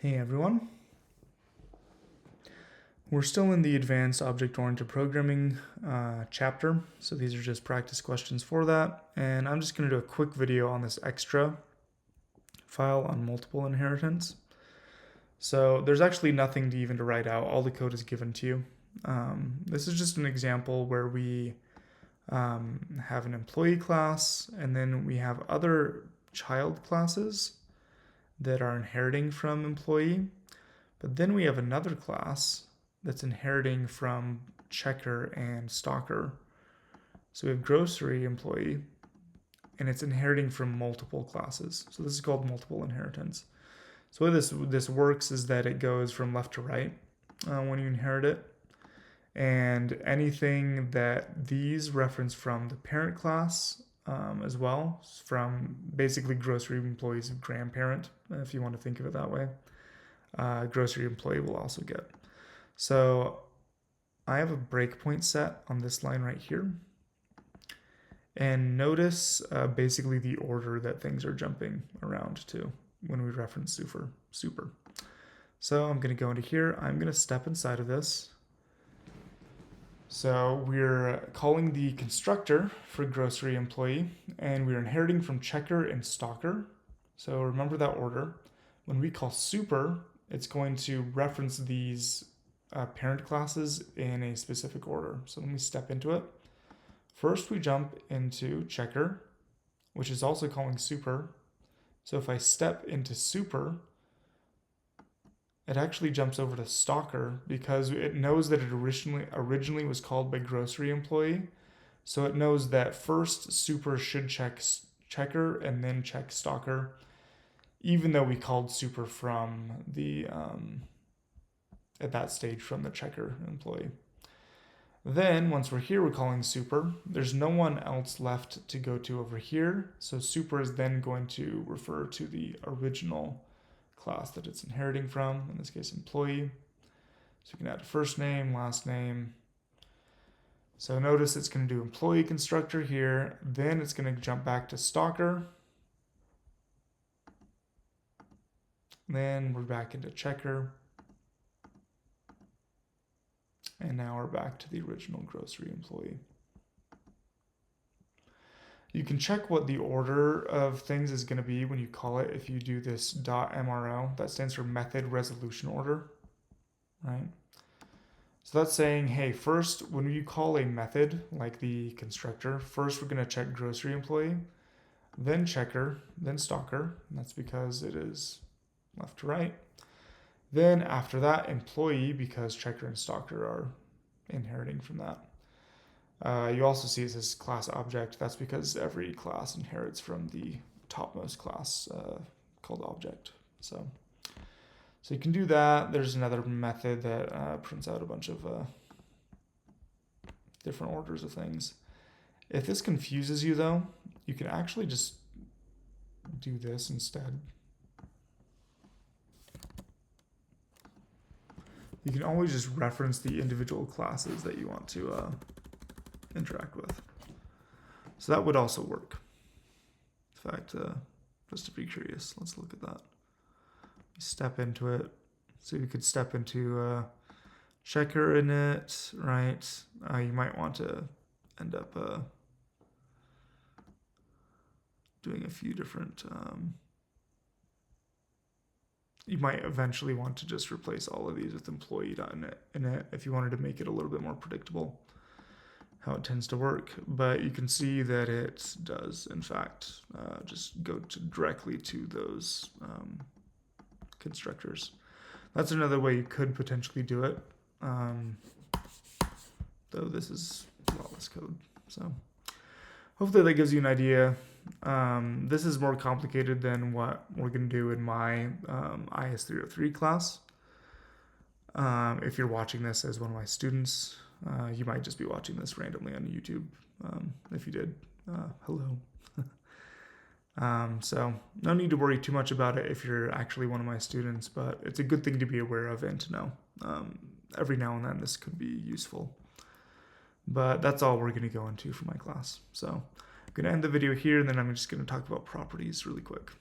Hey everyone. We're still in the Advanced Object-Oriented Programming chapter, so these are just practice questions for that. And I'm just going to do a quick video on this extra file on multiple inheritance. So there's actually nothing to even to write out. All the code is given to you. This is just an example where we have an employee class, and then we have other child classes that are inheriting from employee. But then we have another class that's inheriting from checker and stalker. So we have grocery employee, and it's inheriting from multiple classes. So this is called multiple inheritance. So the way this works is that it goes from left to right when you inherit it. And anything that these reference from the parent class as well, from basically grocery employee's grandparent, if you want to think of it that way, grocery employee will also get. So I have a breakpoint set on this line right here. And notice basically the order that things are jumping around to when we reference super. So I'm going to go into here. I'm going to step inside of this. So we're calling the constructor for grocery employee, and we're inheriting from checker and stalker. So remember that order. When we call super, it's going to reference these parent classes in a specific order. So let me step into it. First, we jump into checker, which is also calling super. So if I step into super, it actually jumps over to stalker because it knows that it originally was called by grocery employee. So it knows that first super should check checker and then check stalker, even though we called super from the at that stage from the checker employee. Then once we're here, we're calling super. There's no one else left to go to over here. So super is then going to refer to the original class that it's inheriting from, in this case employee. So you can add a first name, last name. So notice it's going to do employee constructor here. Then it's going to jump back to stalker. Then we're back into checker. And now we're back to the original grocery employee. You can check what the order of things is going to be when you call it if you do this .mro. That stands for method resolution order, right? So that's saying, hey, first, when you call a method like the constructor, first we're going to check grocery employee, then checker, then stalker. And that's because it is left to right. Then after that, employee, because checker and stalker are inheriting from that. You also see it says class object. That's because every class inherits from the topmost class called object. So you can do that. There's another method that prints out a bunch of different orders of things. If this confuses you though, you can actually just do this instead. You can always just reference the individual classes that you want to interact with. So that would also work. In fact, just to be curious, let's look at that. Step into it. So you could step into checker in it, right? You might want to end up doing a few different... you might eventually want to just replace all of these with employee.init if you wanted to make it a little bit more predictable how it tends to work. But you can see that it does, in fact, just go directly to those constructors. That's another way you could potentially do it, though this is a lot less code. So hopefully that gives you an idea. This is more complicated than what we're going to do in my IS303 class. If you're watching this as one of my students, you might just be watching this randomly on YouTube. If you did, hello. So no need to worry too much about it if you're actually one of my students, but it's a good thing to be aware of and to know. Every now and then this could be useful. But that's all we're going to go into for my class. So I'm going to end the video here, and then I'm just going to talk about properties really quick.